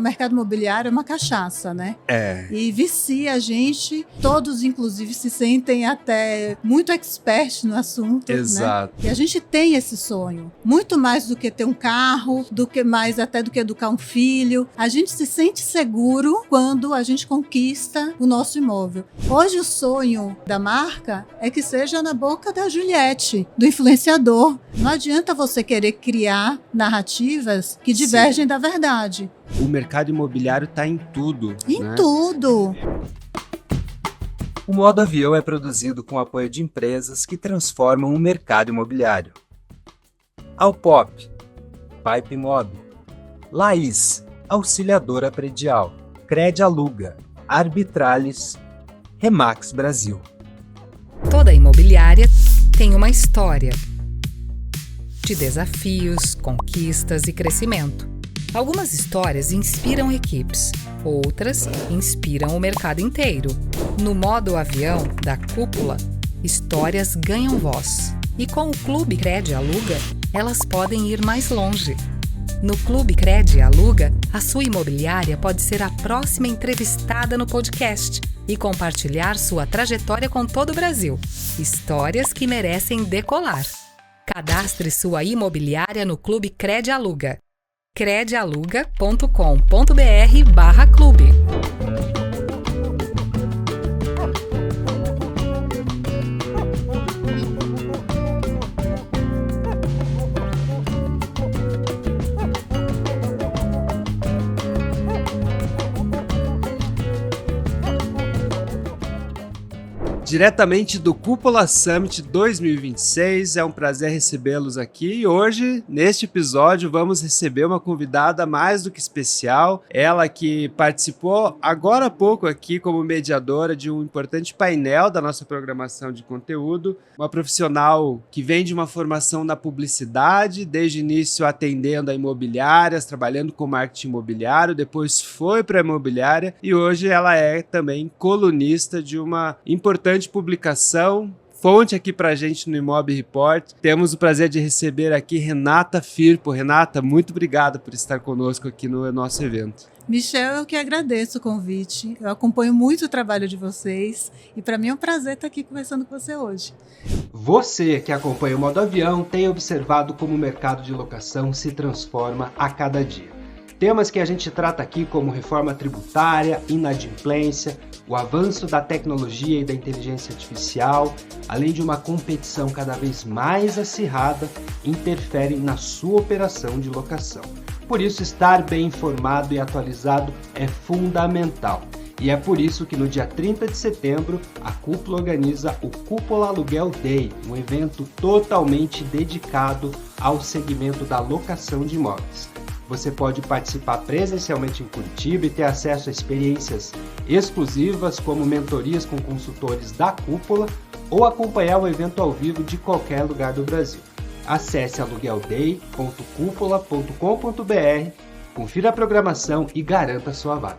mercado imobiliário é uma cachaça, né? E vicia a gente, todos inclusive se sentem até muito expert no assunto. Exato. Né? E a gente tem esse sonho, muito mais do que ter um carro, do que educar um filho. A gente se sente seguro quando a gente conquista o nosso imóvel. Hoje o sonho da marca é que seja na boca da Juliette, do influenciador. Não adianta você querer criar narrativas que divergem da verdade. O mercado imobiliário está em tudo. Em tudo. O Modo Avião é produzido com o apoio de empresas que transformam o mercado imobiliário. Alpop, Pipe Mob, Laís, Auxiliadora Predial, Cred Aluga, Arbitralis, Remax Brasil. Toda imobiliária tem uma história de desafios, conquistas e crescimento. Algumas histórias inspiram equipes, outras inspiram o mercado inteiro. No Modo Avião da Cúpula, histórias ganham voz. E com o Clube Cred Aluga, elas podem ir mais longe. No Clube Cred Aluga, a sua imobiliária pode ser a próxima entrevistada no podcast e compartilhar sua trajetória com todo o Brasil. Histórias que merecem decolar. Cadastre sua imobiliária no Clube Cred Aluga. credaluga.com.br/clube. Diretamente do Cúpula Summit 2026, é um prazer recebê-los aqui e hoje, neste episódio, vamos receber uma convidada mais do que especial, ela que participou agora há pouco aqui como mediadora de um importante painel da nossa programação de conteúdo, uma profissional que vem de uma formação na publicidade, desde o início atendendo a imobiliárias, trabalhando com marketing imobiliário, depois foi para a imobiliária e hoje ela é também colunista de uma importante publicação, fonte aqui pra gente no Imob Report. Temos o prazer de receber aqui Renata Firpo. Renata, muito obrigado por estar conosco aqui no nosso evento. Michel, eu que agradeço o convite. Eu acompanho muito o trabalho de vocês e para mim é um prazer estar aqui conversando com você hoje. Você que acompanha o Modo Avião tem observado como o mercado de locação se transforma a cada dia. Temas que a gente trata aqui como reforma tributária, inadimplência, o avanço da tecnologia e da inteligência artificial, além de uma competição cada vez mais acirrada, interferem na sua operação de locação. Por isso, estar bem informado e atualizado é fundamental. E é por isso que no dia 30 de setembro, a Cúpula organiza o Cúpula Aluguel Day, um evento totalmente dedicado ao segmento da locação de imóveis. Você pode participar presencialmente em Curitiba e ter acesso a experiências exclusivas como mentorias com consultores da Cúpula ou acompanhar o evento ao vivo de qualquer lugar do Brasil. Acesse aluguelday.cúpula.com.br, confira a programação e garanta sua vaga.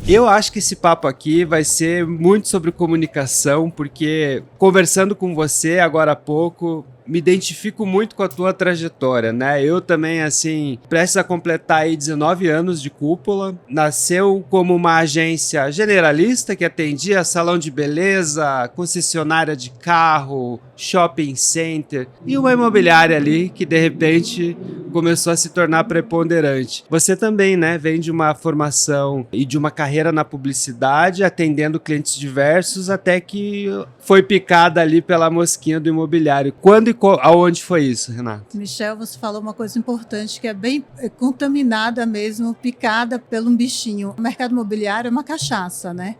Eu acho que esse papo aqui vai ser muito sobre comunicação, porque conversando com você agora há pouco, me identifico muito com a tua trajetória, né? Eu também, assim, prestes a completar aí 19 anos de Cúpula. Nasceu como uma agência generalista que atendia salão de beleza, concessionária de carro, shopping center e uma imobiliária ali que, de repente, começou a se tornar preponderante. Você também, né? Vem de uma formação e de uma carreira na publicidade, atendendo clientes diversos, até que foi picada ali pela mosquinha do imobiliário. Quando e aonde foi isso, Renata? Michel, você falou uma coisa importante que é bem contaminada mesmo, picada por um bichinho. O mercado imobiliário é uma cachaça, né?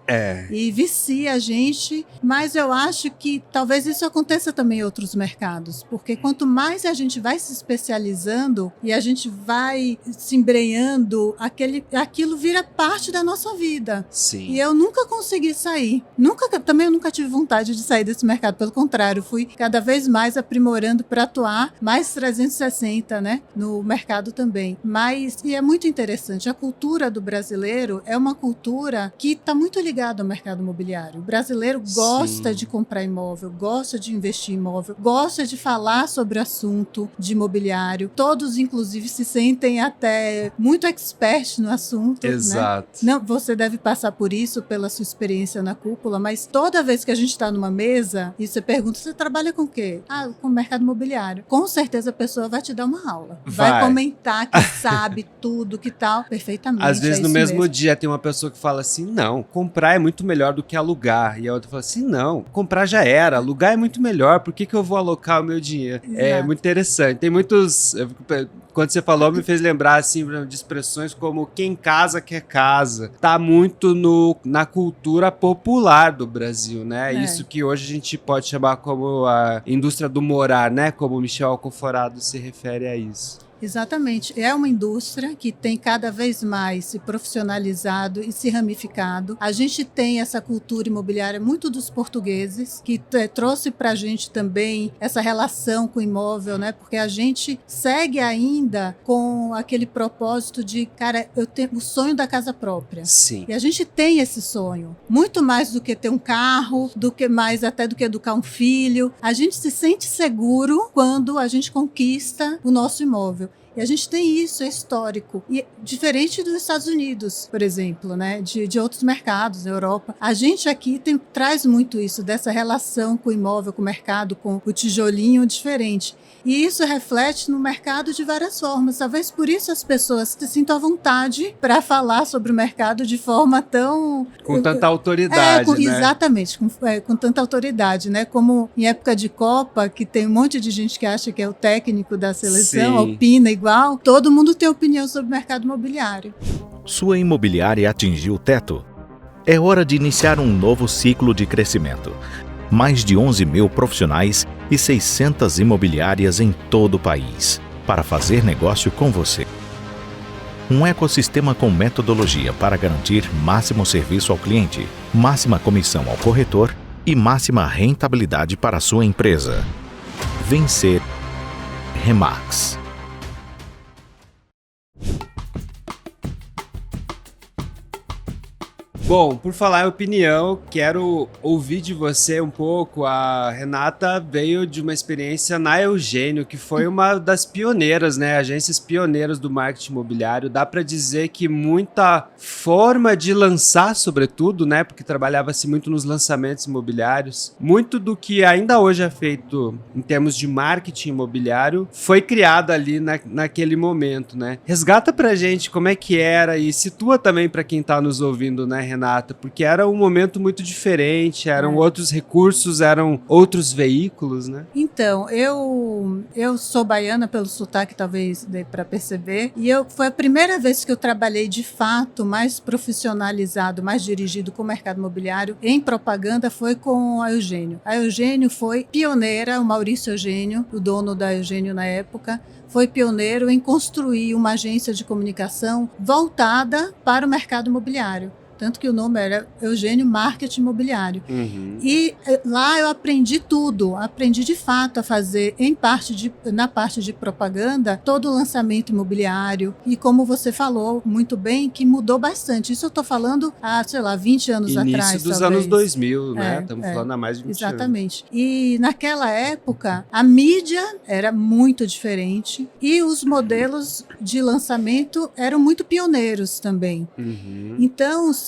E vicia a gente, mas eu acho que talvez isso aconteça também em outros mercados, porque quanto mais a gente vai se especializando, isso e a gente vai se embrenhando, aquilo vira parte da nossa vida. Sim. E eu nunca consegui sair. Também eu nunca tive vontade de sair desse mercado. Pelo contrário, fui cada vez mais aprimorando para atuar mais 360, né, no mercado também. E é muito interessante. A cultura do brasileiro é uma cultura que está muito ligada ao mercado imobiliário. O brasileiro gosta de comprar imóvel, gosta de investir em imóvel, gosta de falar sobre o assunto de imobiliário. Todos, inclusive, se sentem até muito expert no assunto. Exato. Né? Não, você deve passar por isso pela sua experiência na cúpula, mas toda vez que a gente está numa mesa e você pergunta, você trabalha com o quê? Ah, com o mercado imobiliário. Com certeza a pessoa vai te dar uma aula. Vai comentar que sabe tudo, que tal. Perfeitamente. Às vezes no mesmo dia tem uma pessoa que fala assim, não, comprar é muito melhor do que alugar. E a outra fala assim, não, comprar já era, alugar é muito melhor, por que eu vou alocar o meu dinheiro? Exato. É muito interessante. Tem muitos... Quando você falou, me fez lembrar assim, de expressões como quem casa quer casa. Tá muito na cultura popular do Brasil, né? Isso que hoje a gente pode chamar como a indústria do morar, né? Como o Michel Alcoforado se refere a isso. Exatamente. É uma indústria que tem cada vez mais se profissionalizado e se ramificado. A gente tem essa cultura imobiliária muito dos portugueses, que trouxe para a gente também essa relação com o imóvel, né? Porque a gente segue ainda com aquele propósito de, cara, eu tenho o sonho da casa própria. Sim. E a gente tem esse sonho. Muito mais do que ter um carro, do que educar um filho. A gente se sente seguro quando a gente conquista o nosso imóvel. E a gente tem isso, é histórico. E diferente dos Estados Unidos, por exemplo, né? De outros mercados, da Europa. A gente aqui traz muito isso, dessa relação com o imóvel, com o mercado, com o tijolinho diferente. E isso reflete no mercado de várias formas. Talvez por isso as pessoas se sintam à vontade para falar sobre o mercado de forma tão... Com tanta autoridade, né? Exatamente, com tanta autoridade, né? Como em época de Copa, que tem um monte de gente que acha que é o técnico da seleção, opina igual. Todo mundo tem opinião sobre o mercado imobiliário. Sua imobiliária atingiu o teto? É hora de iniciar um novo ciclo de crescimento. Mais de 11 mil profissionais e 600 imobiliárias em todo o país para fazer negócio com você. Um ecossistema com metodologia para garantir máximo serviço ao cliente, máxima comissão ao corretor e máxima rentabilidade para a sua empresa. Vencer Remax. Bom, por falar em opinião, quero ouvir de você um pouco. A Renata veio de uma experiência na Eugênio, que foi uma das pioneiras, né? Agências pioneiras do marketing imobiliário. Dá para dizer que muita forma de lançar, sobretudo, né? Porque trabalhava-se muito nos lançamentos imobiliários. Muito do que ainda hoje é feito em termos de marketing imobiliário foi criado ali naquele momento, né? Resgata pra gente como é que era e situa também para quem tá nos ouvindo, né, Renata? Porque era um momento muito diferente, eram outros recursos, eram outros veículos, né? Então, eu sou baiana pelo sotaque, talvez dê para perceber, e foi a primeira vez que eu trabalhei de fato mais profissionalizado, mais dirigido com o mercado imobiliário em propaganda, foi com a Eugênio. A Eugênio foi pioneira, o Maurício Eugênio, o dono da Eugênio na época, foi pioneiro em construir uma agência de comunicação voltada para o mercado imobiliário. Tanto que o nome era Eugênio Marketing Imobiliário. Uhum. E lá eu aprendi tudo. Aprendi de fato a fazer, na parte de propaganda, todo o lançamento imobiliário. E como você falou muito bem, que mudou bastante. Isso eu estou falando há, 20 anos atrás. Início dos talvez. anos 2000, né? Estamos falando há mais de 20 exatamente. anos. E naquela época, a mídia era muito diferente. E os modelos de lançamento eram muito pioneiros também. Uhum. Então, se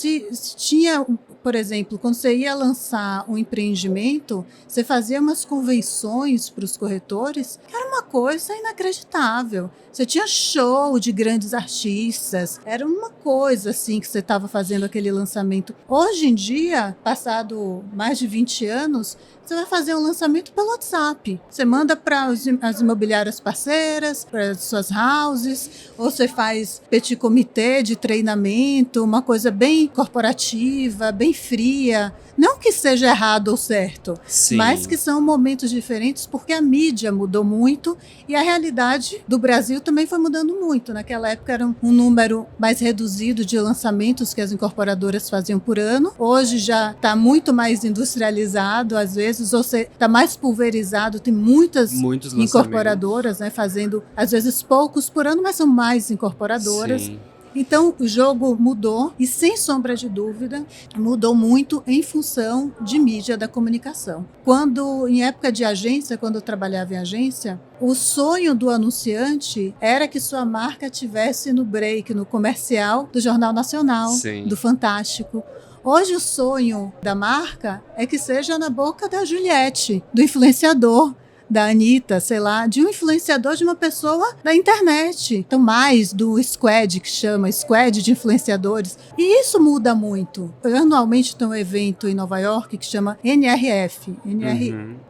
tinha, por exemplo, quando você ia lançar um empreendimento, você fazia umas convenções para os corretores, que era uma coisa inacreditável. Você tinha show de grandes artistas, era uma coisa assim que você estava fazendo aquele lançamento. Hoje em dia, passado mais de 20 anos, você vai fazer um lançamento pelo WhatsApp. Você manda para as imobiliárias parceiras, para as suas houses, ou você faz petit comité de treinamento, uma coisa bem corporativa, bem fria. Não que seja errado ou certo, Sim. mas que são momentos diferentes porque a mídia mudou muito e a realidade do Brasil também foi mudando muito. Naquela época era um número mais reduzido de lançamentos que as incorporadoras faziam por ano. Hoje já está muito mais industrializado, às vezes, ou está mais pulverizado, tem muitos incorporadoras, né, fazendo às vezes poucos por ano, mas são mais incorporadoras. Sim. Então, o jogo mudou e, sem sombra de dúvida, mudou muito em função de mídia da comunicação. Quando, em época de agência, quando eu trabalhava em agência, o sonho do anunciante era que sua marca tivesse no break, no comercial do Jornal Nacional, Sim. do Fantástico. Hoje o sonho da marca é que seja na boca da Juliette, do influenciador, da Anitta, sei lá, de um influenciador, de uma pessoa da internet. Então, mais do squad, que chama squad de influenciadores. E isso muda muito. Anualmente tem um evento em Nova York que chama NRF,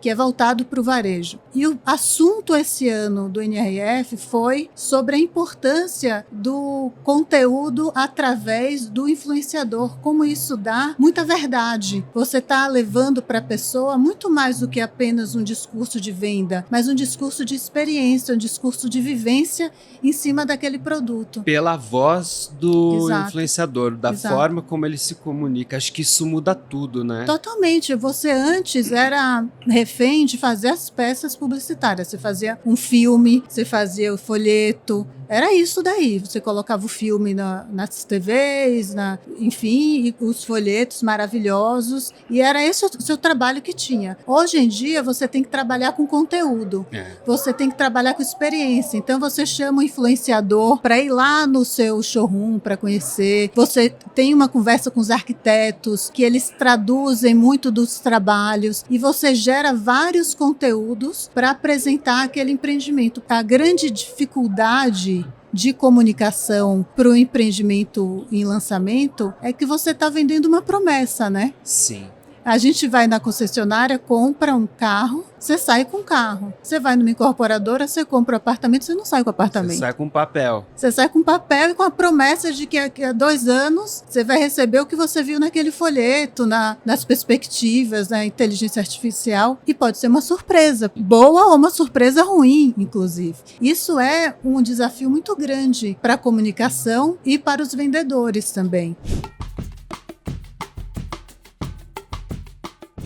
que é voltado para o varejo. E o assunto esse ano do NRF foi sobre a importância do conteúdo através do influenciador, como isso dá muita verdade. Você está levando para a pessoa muito mais do que apenas um discurso de venda, mas um discurso de experiência, um discurso de vivência em cima daquele produto. Pela voz do Exato. Influenciador, da Exato. forma como ele se comunica. Acho que isso muda tudo, né? Totalmente. Você antes era refém de fazer as peças publicitárias. Você fazia um filme, você fazia o folheto. Era isso daí. Você colocava o filme nas TVs, enfim, e os folhetos maravilhosos. E era esse o seu trabalho que tinha. Hoje em dia, você tem que trabalhar com conteúdo. Você tem que trabalhar com experiência. Então, você chama o influenciador para ir lá no seu showroom para conhecer. Você tem uma conversa com os arquitetos, que eles traduzem muito dos trabalhos. E você gera vários conteúdos para apresentar aquele empreendimento. A grande dificuldade de comunicação para o empreendimento em lançamento é que você está vendendo uma promessa, né? Sim. A gente vai na concessionária, compra um carro, você sai com o carro. Você vai numa incorporadora, você compra um apartamento, você não sai com o apartamento. Você sai com papel. Você sai com papel e com a promessa de que daqui a 2 anos você vai receber o que você viu naquele folheto, nas perspectivas, na inteligência artificial. E pode ser uma surpresa boa ou uma surpresa ruim, inclusive. Isso é um desafio muito grande para a comunicação e para os vendedores também.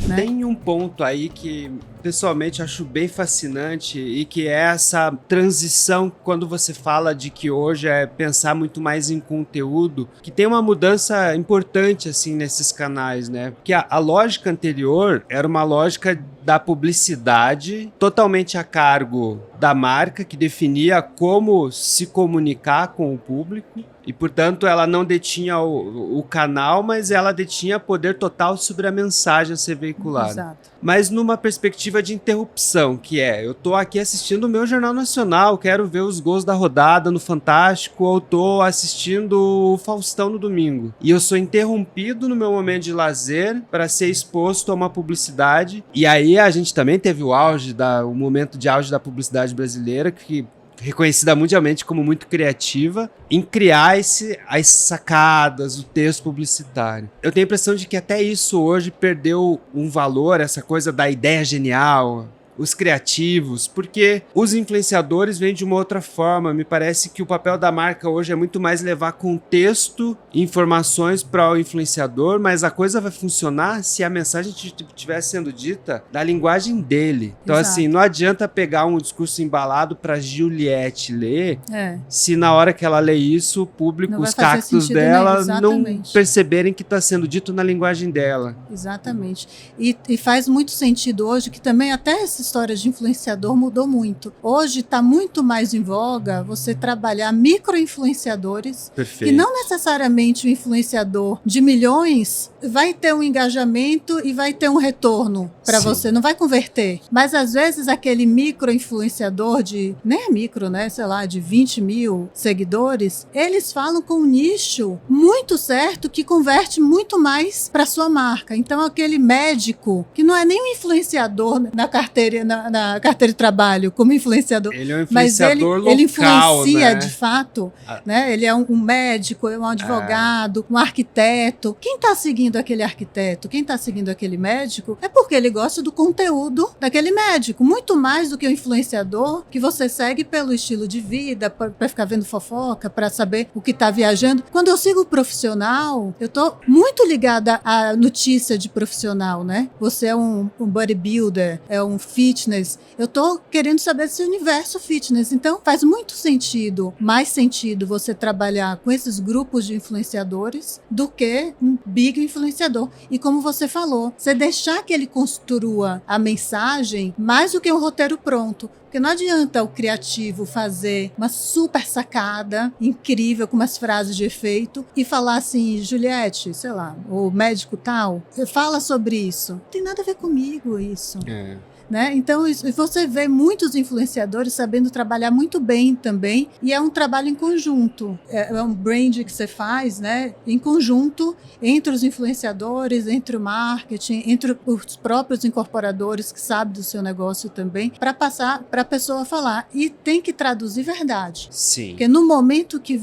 Né? Tem um ponto aí que pessoalmente acho bem fascinante e que é essa transição quando você fala de que hoje é pensar muito mais em conteúdo, que tem uma mudança importante assim nesses canais, né? Porque a lógica anterior era uma lógica da publicidade totalmente a cargo da marca, que definia como se comunicar com o público. E, portanto, ela não detinha o canal, mas ela detinha poder total sobre a mensagem a ser veiculada. Exato. Mas numa perspectiva de interrupção, que é, eu estou aqui assistindo o meu Jornal Nacional, quero ver os gols da rodada no Fantástico, ou estou assistindo o Faustão no domingo. E eu sou interrompido no meu momento de lazer para ser exposto a uma publicidade. E aí a gente também teve o momento de auge da publicidade brasileira, que reconhecida mundialmente como muito criativa, em criar as sacadas, o texto publicitário. Eu tenho a impressão de que até isso hoje perdeu um valor, essa coisa da ideia genial, os criativos, porque os influenciadores vêm de uma outra forma. Me parece que o papel da marca hoje é muito mais levar contexto e informações para o influenciador, mas a coisa vai funcionar se a mensagem estiver sendo dita da linguagem dele. Então, Exato. assim, não adianta pegar um discurso embalado para Juliette ler, se na hora que ela lê isso, o público, os cactos dela, não perceberem que está sendo dito na linguagem dela. Exatamente. E faz muito sentido hoje que também até essa história de influenciador mudou muito. Hoje está muito mais em voga você trabalhar micro-influenciadores. Perfeito. Que não necessariamente o influenciador de milhões vai ter um engajamento e vai ter um retorno para você, não vai converter. Mas às vezes aquele micro-influenciador nem é micro, né? Sei lá, de 20 mil seguidores, eles falam com um nicho muito certo que converte muito mais para sua marca. Então aquele médico, que não é nem um influenciador na carteira na carteira de trabalho como influenciador. Ele é um Mas influenciador local, ele influencia, né? de fato, né? Ele é um médico, é um advogado, um arquiteto. Quem está seguindo aquele arquiteto, quem está seguindo aquele médico, é porque ele gosta do conteúdo daquele médico, muito mais do que o influenciador que você segue pelo estilo de vida, para ficar vendo fofoca, para saber o que está viajando. Quando eu sigo o profissional, eu tô muito ligada à notícia de profissional, né? Você é um bodybuilder, é um fitness. Eu tô querendo saber desse universo fitness. Então, faz muito sentido, mais sentido você trabalhar com esses grupos de influenciadores do que um big influenciador. E como você falou, você deixar que ele construa a mensagem mais do que um roteiro pronto. Porque não adianta o criativo fazer uma super sacada incrível com umas frases de efeito e falar assim, Juliette, sei lá, o médico tal, fala sobre isso. Não tem nada a ver comigo isso. Né? Então você vê muitos influenciadores sabendo trabalhar muito bem também, e é um trabalho em conjunto, é um brand que você faz, né? Em conjunto entre os influenciadores, entre o marketing, entre os próprios incorporadores que sabem do seu negócio também, para passar para a pessoa falar, e tem que traduzir verdade. Sim. Porque no momento que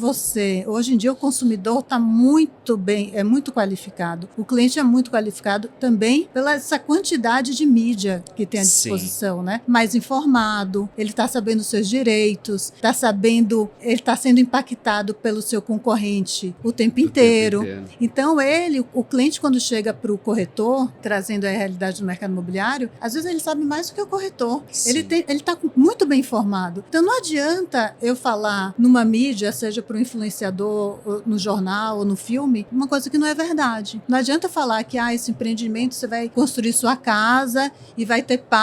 hoje em dia o consumidor está muito bem, é muito qualificado, o cliente é muito qualificado também pela essa quantidade de mídia que tem à disposição, né? Mais informado, ele está sabendo os seus direitos, ele está sendo impactado pelo seu concorrente o tempo inteiro. Então o cliente, quando chega para o corretor, trazendo a realidade do mercado imobiliário, às vezes ele sabe mais do que o corretor. Ele está muito bem informado. Então não adianta eu falar numa mídia, seja para um influenciador, no jornal ou no filme, uma coisa que não é verdade. Não adianta falar que esse empreendimento você vai construir sua casa e vai ter paz,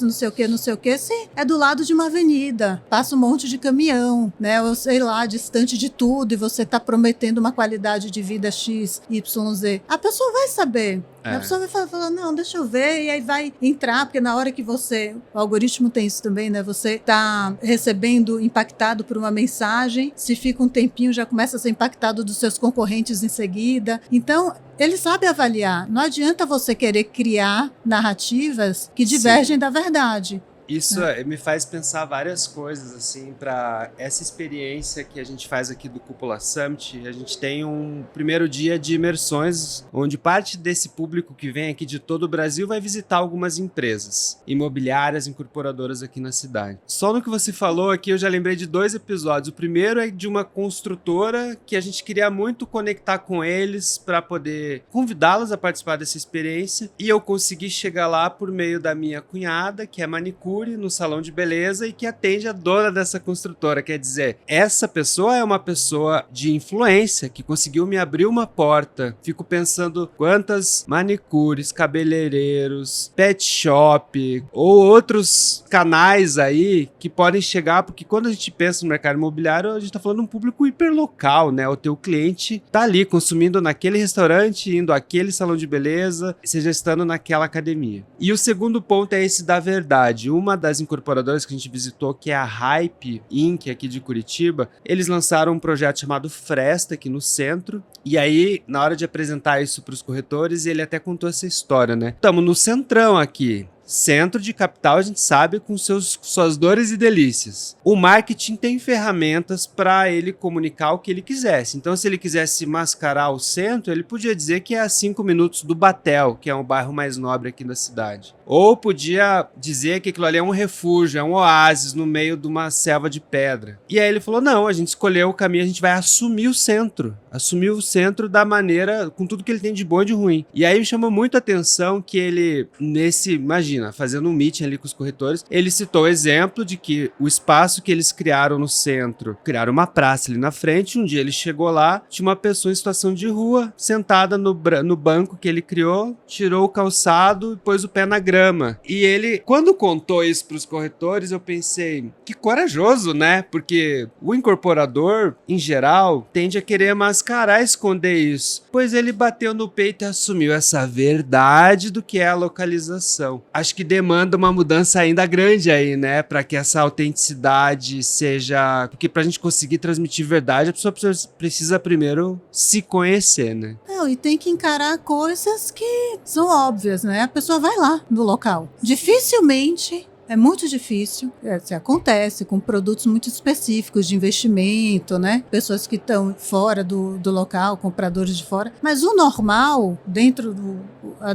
não sei o que, se é do lado de uma avenida, passa um monte de caminhão, né, ou sei lá, distante de tudo, e você está prometendo uma qualidade de vida X, Y, Z. A pessoa vai saber. A pessoa vai falar, não, deixa eu ver, e aí vai entrar, porque na hora que o algoritmo tem isso também, né, você está recebendo, impactado por uma mensagem, se fica um tempinho, já começa a ser impactado dos seus concorrentes em seguida. Então, ele sabe avaliar. Não adianta você querer criar narrativas que divergem da verdade. Isso me faz pensar várias coisas, assim, para essa experiência que a gente faz aqui do Cúpula Summit. A gente tem um primeiro dia de imersões, onde parte desse público que vem aqui de todo o Brasil vai visitar algumas empresas imobiliárias, incorporadoras aqui na cidade. Só no que você falou aqui, eu já lembrei de 2 episódios. O primeiro é de uma construtora que a gente queria muito conectar com eles para poder convidá-los a participar dessa experiência. E eu consegui chegar lá por meio da minha cunhada, que é manicure, no salão de beleza, e que atende a dona dessa construtora. Quer dizer, essa pessoa é uma pessoa de influência que conseguiu me abrir uma porta. Fico pensando quantas manicures, cabeleireiros, pet shop ou outros canais aí que podem chegar, porque quando a gente pensa no mercado imobiliário, a gente tá falando de um público hiperlocal, né? O teu cliente tá ali consumindo naquele restaurante, indo àquele salão de beleza, seja estando naquela academia. E o segundo ponto é esse da verdade. Uma das incorporadoras que a gente visitou, que é a Hype Inc., aqui de Curitiba, eles lançaram um projeto chamado Fresta aqui no centro. E aí, na hora de apresentar isso para os corretores, ele até contou essa história, né? Estamos no centrão aqui. Centro de capital, a gente sabe, com suas dores e delícias. O marketing tem ferramentas para ele comunicar o que ele quisesse. Então, se ele quisesse mascarar o centro, ele podia dizer que é a 5 minutos do Batel, que é um bairro mais nobre aqui da cidade. Ou podia dizer que aquilo ali é um refúgio, é um oásis no meio de uma selva de pedra. E aí ele falou, não, a gente escolheu o caminho, a gente vai assumir o centro. Assumir o centro da maneira, com tudo que ele tem de bom e de ruim. E aí me chamou muito a atenção que ele, imagina, fazendo um meeting ali com os corretores, ele citou o exemplo de que o espaço que eles criaram no centro, criaram uma praça ali na frente, um dia ele chegou lá, tinha uma pessoa em situação de rua, sentada no banco que ele criou, tirou o calçado e pôs o pé na grama. E ele, quando contou isso para os corretores, eu pensei, que corajoso, né? Porque o incorporador, em geral, tende a querer mascarar, esconder isso. Pois ele bateu no peito e assumiu essa verdade do que é a localização. Acho que demanda uma mudança ainda grande aí, né? Para que essa autenticidade seja... Porque pra gente conseguir transmitir verdade, a pessoa precisa primeiro se conhecer, né? Não, e tem que encarar coisas que são óbvias, né? A pessoa vai lá no local. Dificilmente É muito difícil. Acontece com produtos muito específicos de investimento, né? Pessoas que estão fora do local, compradores de fora. Mas o normal, dentro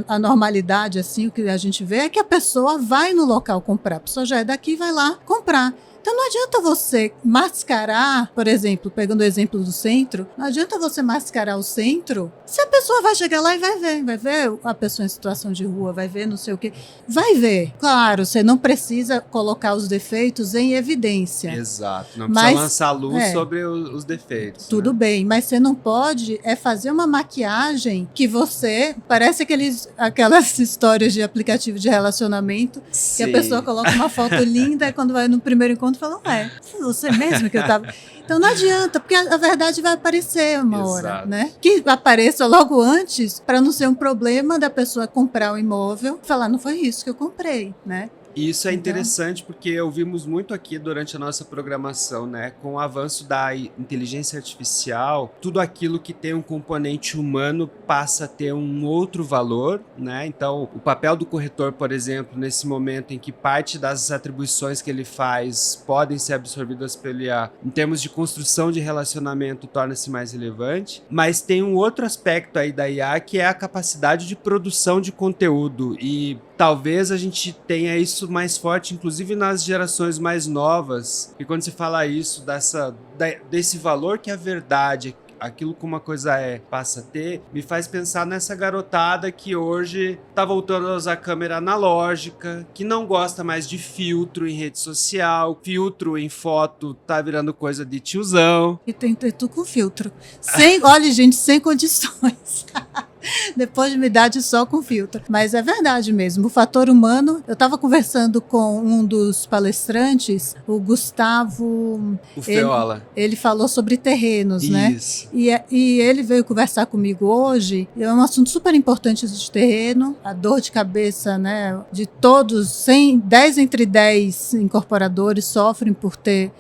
a normalidade, assim, o que a gente vê é que a pessoa vai no local comprar. A pessoa já é daqui e vai lá comprar. Então não adianta você mascarar, por exemplo, pegando o exemplo do centro, não adianta você mascarar o centro se a pessoa vai chegar lá e vai ver a pessoa em situação de rua, vai ver não sei o quê. Vai ver. Claro, você não precisa colocar os defeitos em evidência. Exato, não precisa lançar luz sobre os defeitos. Tudo bem, mas você não pode fazer uma maquiagem que você... Parece aquelas histórias de aplicativo de relacionamento, que a pessoa coloca uma foto linda e quando vai no primeiro encontro fala, você mesmo que eu tava... Então não adianta, porque a verdade vai aparecer uma hora, né? Que apareça logo antes, para não ser um problema da pessoa comprar o imóvel e falar, não foi isso que eu comprei, né? E isso é interessante porque ouvimos muito aqui durante a nossa programação, né? Com o avanço da inteligência artificial, tudo aquilo que tem um componente humano passa a ter um outro valor, né? Então, o papel do corretor, por exemplo, nesse momento em que parte das atribuições que ele faz podem ser absorvidas pelo IA, em termos de construção de relacionamento, torna-se mais relevante. Mas tem um outro aspecto aí da IA que é a capacidade de produção de conteúdo e talvez a gente tenha isso mais forte, inclusive nas gerações mais novas. E quando se fala isso, desse valor que a verdade, aquilo que uma coisa passa a ter, me faz pensar nessa garotada que hoje tá voltando a usar câmera analógica, que não gosta mais de filtro em rede social, filtro em foto tá virando coisa de tiozão. E tem tudo com filtro. Olha, gente, sem condições. Depois de uma idade só com filtro. Mas é verdade mesmo, o fator humano... Eu estava conversando com um dos palestrantes, o Gustavo... O Feola. Ele falou sobre terrenos, Isso. né? E ele veio conversar comigo hoje. É um assunto super importante de terreno. A dor de cabeça, né? De todos, 10 entre 10 incorporadores sofrem por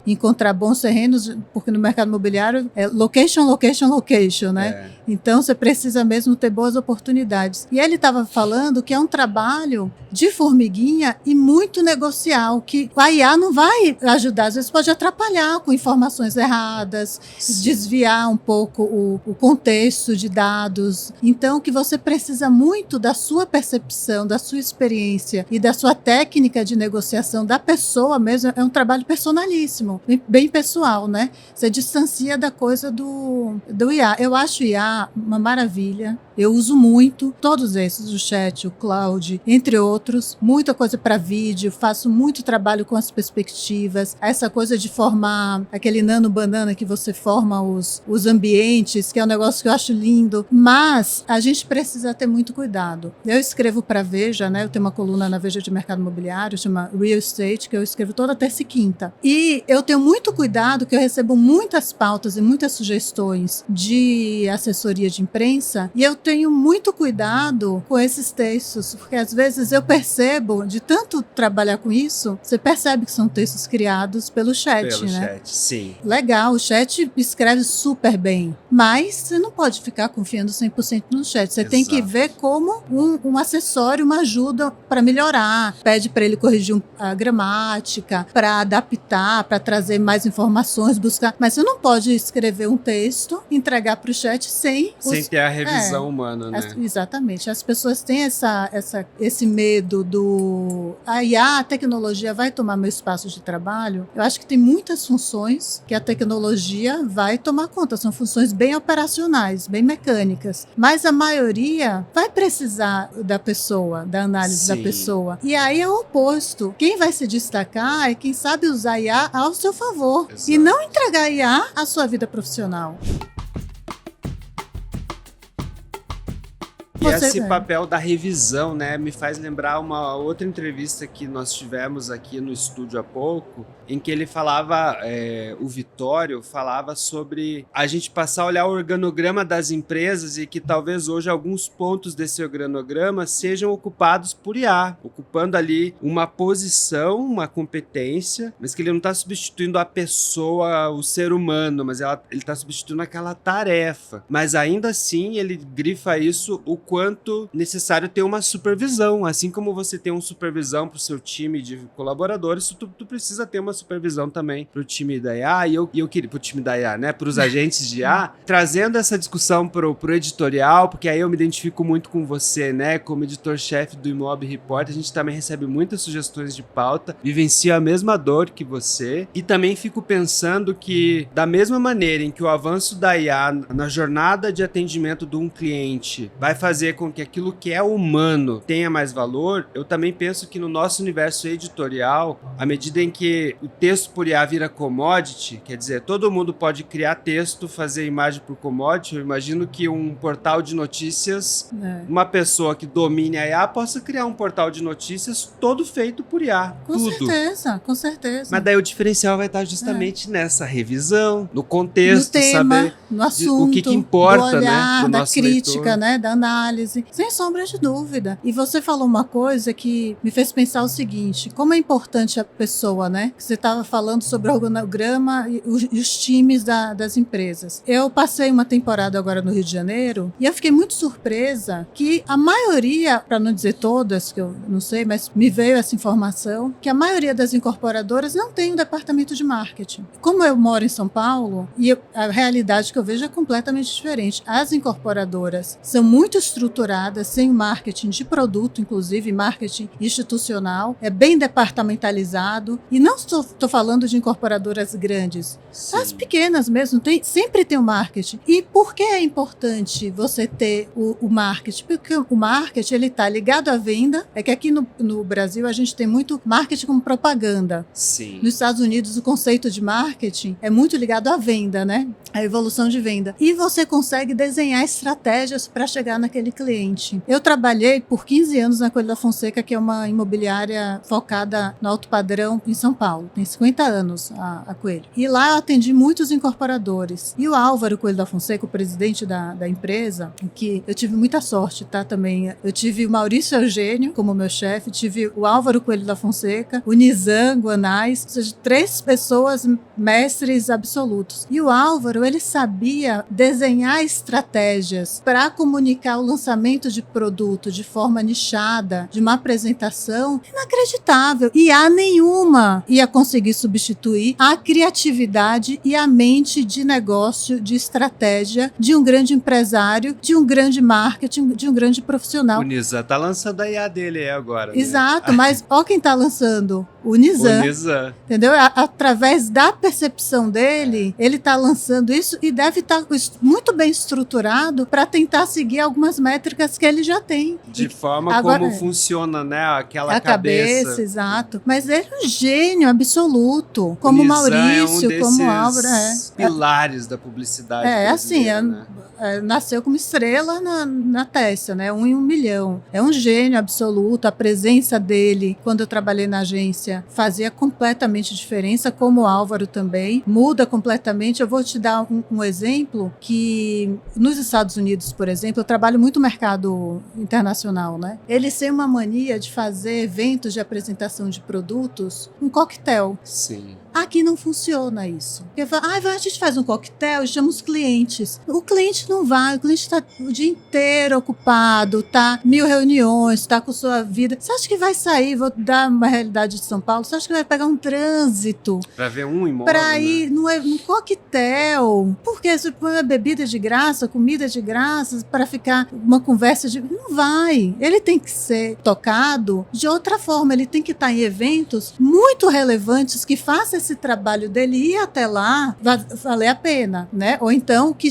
encontrar bons terrenos, porque no mercado imobiliário é location, location, location, né? Então você precisa mesmo ter boas oportunidades. E ele estava falando que é um trabalho de formiguinha e muito negocial, que a IA não vai ajudar, às vezes pode atrapalhar com informações erradas, desviar um pouco o contexto de dados. Então, que você precisa muito da sua percepção, da sua experiência e da sua técnica de negociação da pessoa mesmo, é um trabalho personalíssimo, bem pessoal, né? Você distancia da coisa do IA. Eu acho o IA uma maravilha. Eu uso muito todos esses, o chat, o cloud, entre outros, muita coisa para vídeo, faço muito trabalho com as perspectivas, essa coisa de formar aquele nano banana que você forma os ambientes, que é um negócio que eu acho lindo, mas a gente precisa ter muito cuidado. Eu escrevo para Veja, né? Eu tenho uma coluna na Veja de Mercado Imobiliário, chama Real Estate, que eu escrevo toda terça e quinta. E eu tenho muito cuidado, que eu recebo muitas pautas e muitas sugestões de assessoria de imprensa, e eu tenho muito cuidado com esses textos, porque às vezes eu percebo, de tanto trabalhar com isso, você percebe que são textos criados pelo chat, Pelo né? chat, sim. Legal, o chat escreve super bem, mas você não pode ficar confiando 100% no chat, você tem que ver como um acessório, uma ajuda para melhorar, pede para ele corrigir a gramática, para adaptar, para trazer mais informações, buscar, mas você não pode escrever um texto, entregar para o chat sem ter a revisão humana, né? Exatamente. As pessoas têm esse medo a IA, a tecnologia vai tomar meu espaço de trabalho. Eu acho que tem muitas funções que a tecnologia vai tomar conta. São funções bem operacionais, bem mecânicas. Mas a maioria vai precisar da pessoa, da análise da pessoa. E aí é o oposto. Quem vai se destacar é quem sabe usar a IA ao seu favor. Exato. E não entregar a IA à sua vida profissional. E esse papel da revisão, né, me faz lembrar uma outra entrevista que nós tivemos aqui no estúdio há pouco, em que ele falava, o Vitório falava sobre a gente passar a olhar o organograma das empresas e que talvez hoje alguns pontos desse organograma sejam ocupados por IA, ocupando ali uma posição, uma competência, mas que ele não está substituindo a pessoa, o ser humano, mas ele está substituindo aquela tarefa. Mas ainda assim ele grifa isso o quanto quanto necessário ter uma supervisão. Assim como você tem uma supervisão para o seu time de colaboradores, tu precisa ter uma supervisão também para o time da IA, e eu queria, para o time da IA, né, para os agentes de IA, trazendo essa discussão pro editorial, porque aí eu me identifico muito com você, né, como editor-chefe do Imob Report, a gente também recebe muitas sugestões de pauta, vivencio a mesma dor que você, e também fico pensando que, da mesma maneira em que o avanço da IA na jornada de atendimento de um cliente vai fazer com que aquilo que é humano tenha mais valor, eu também penso que no nosso universo editorial, à medida em que o texto por IA vira commodity, quer dizer, todo mundo pode criar texto, fazer imagem por commodity, eu imagino que um portal de notícias, uma pessoa que domine a IA possa criar um portal de notícias todo feito por IA. Com certeza, com certeza. Mas daí o diferencial vai estar justamente nessa revisão, no contexto, no tema, saber no assunto, o que importa, do olhar, né, do da nosso crítica, leitor. né, da análise, sem sombra de dúvida. E você falou uma coisa que me fez pensar o seguinte, como é importante a pessoa, né, que você estava falando sobre o organograma e os times das empresas. Eu passei uma temporada agora no Rio de Janeiro e eu fiquei muito surpresa que a maioria, para não dizer todas, que eu não sei, mas me veio essa informação, que a maioria das incorporadoras não tem um departamento de marketing. Como eu moro em São Paulo, e a realidade que eu vejo é completamente diferente. As incorporadoras são muito estruturadas, sem marketing de produto, inclusive marketing institucional, é bem departamentalizado, e não estou falando de incorporadoras grandes, Sim. as pequenas mesmo, sempre tem o marketing. E por que é importante você ter o marketing? Porque o marketing está ligado à venda, é que aqui no Brasil a gente tem muito marketing como propaganda. Sim. Nos Estados Unidos o conceito de marketing é muito ligado à venda, né? A evolução de venda. E você consegue desenhar estratégias para chegar naquele cliente. Eu trabalhei por 15 anos na Coelho da Fonseca, que é uma imobiliária focada no alto padrão em São Paulo. Tem 50 anos a Coelho. E lá eu atendi muitos incorporadores. E o Álvaro Coelho da Fonseca, o presidente da empresa, que eu tive muita sorte, tá? Também. Eu tive o Maurício Eugênio como meu chefe, tive o Álvaro Coelho da Fonseca, o Nizam Guanais, ou seja, 3 pessoas mestres absolutos. E o Álvaro, ele sabia desenhar estratégias para comunicar o lançamento de produto de forma nichada, de uma apresentação inacreditável. E a nenhuma ia conseguir substituir a criatividade e a mente de negócio, de estratégia de um grande empresário, de um grande marketing, de um grande profissional. O Nizam tá lançando a IA dele aí agora, né? Exato, mas ó quem tá lançando, o Nizam. O Nizam. Entendeu? Através da percepção dele, ele está lançando isso e deve estar muito bem estruturado para tentar seguir algumas métricas que ele já tem. De forma agora, como funciona, né? Aquela a cabeça, exato. Mas ele é um gênio absoluto, como o Nizam Maurício, é um como Álvaro. pilares da publicidade. Assim, né? Nasceu como estrela na Tessia, né? 1 em 1 milhão. É um gênio absoluto. A presença dele, quando eu trabalhei na agência, fazia completamente diferença, como o Álvaro também. Muda completamente. Eu vou te dar um exemplo que nos Estados Unidos, por exemplo, eu trabalho muito no mercado internacional, né? Eles têm uma mania de fazer eventos de apresentação de produtos com coquetel. Sim. Aqui não funciona isso. Porque fala, a gente faz um coquetel e chama os clientes. O cliente não vai, o cliente está o dia inteiro ocupado, tá 1000 reuniões, tá com sua vida. Você acha que vai sair, vou dar uma realidade de São Paulo, você acha que vai pegar um trânsito Pra ver um imóvel, pra ir num coquetel? Porque você põe uma bebida de graça, comida de graça, para ficar uma conversa de... Não vai. Ele tem que ser tocado de outra forma. Ele tem que estar em eventos muito relevantes que façam esse trabalho dele ir até lá, vai valer a pena, né? Ou então que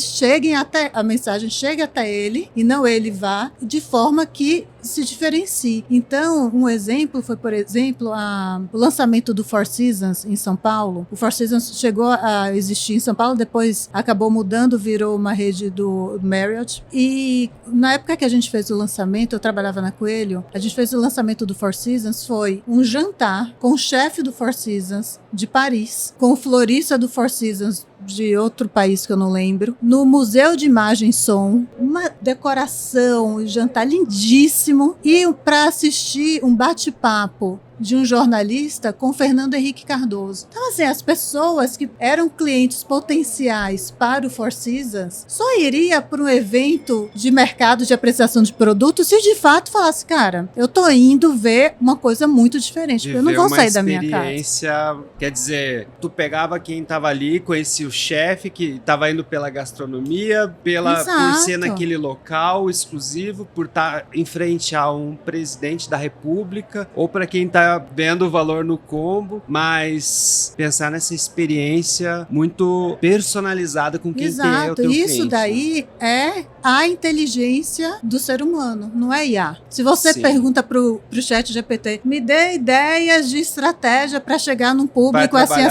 a mensagem chegue até ele e não ele vá, de forma que se diferencie. Então, um exemplo foi, por exemplo, o lançamento do Four Seasons em São Paulo. O Four Seasons chegou a existir em São Paulo, depois acabou mudando, virou uma rede do Marriott. E na época que a gente fez o lançamento, eu trabalhava na Coelho, a gente fez o lançamento do Four Seasons, foi um jantar com o chefe do Four Seasons de Paris, com o florista do Four Seasons de outro país que eu não lembro, no Museu de Imagem e Som, uma decoração, um jantar lindíssimo, e para assistir um bate-papo de um jornalista com Fernando Henrique Cardoso. Então, assim, as pessoas que eram clientes potenciais para o Four Seasons só iria para um evento de mercado de apreciação de produtos se de fato falasse, cara, eu tô indo ver uma coisa muito diferente, porque eu não vou sair da minha casa. Experiência, quer dizer, tu pegava quem tava ali, conhecia o chefe que tava indo pela gastronomia, por ser naquele local exclusivo, por estar em frente a um presidente da república, ou para quem tá vendo o valor no combo, mas pensar nessa experiência muito personalizada com quem tem o teu cliente. Isso daí é a inteligência do ser humano, não é IA. Se você pergunta pro chat GPT, me dê ideias de estratégia para chegar num público assim,